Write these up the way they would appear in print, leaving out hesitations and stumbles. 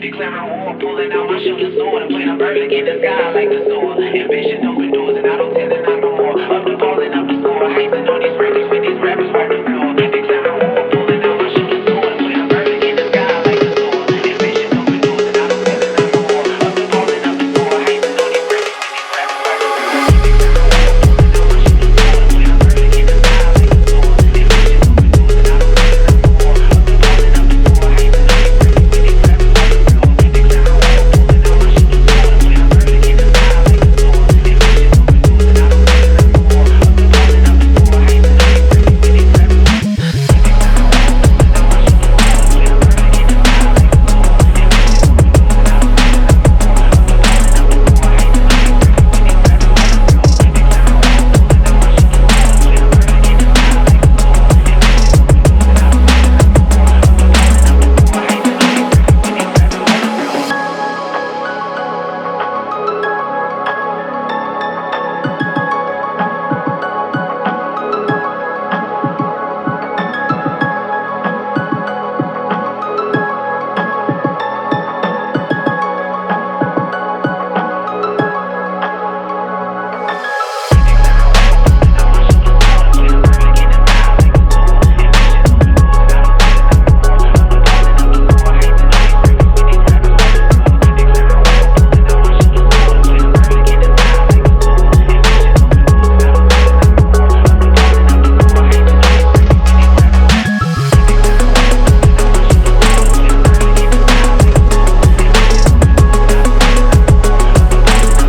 Declaring war, pulling out my shooting sword and playing a verdict in the sky like the sword. Ambition open doors and I don't tend to knock no more. Up the calling up the score, hating on these records when these rappers wipe the floor. Declaring war, pulling out my shooting sword and playing a verdict in the sky like the sword. Ambition open doors and I don't tend to knock no more. Up the calling up the score, hating on these records when these rappers wipe the floor. Declaring war, pulling out my shooting sword and playing a verdict in the sky like the sword. Ambition open doors and I don't tend to knock no more. Up the calling up the score, hating on these records when these rappers wipe the floor. Declaring war, pulling out my shooting sword and playing a verdict in the sky like the sword.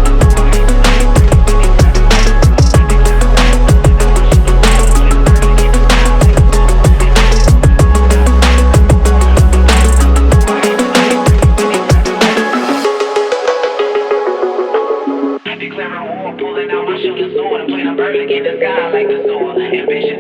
Ambition open doors and I don't tend to knock no more. Up the calling up the score, hating on these records when these rappers wipe the floor. Declaring war, pulling out my shooting sword and playing a verdict in the sky like the sword. Ambition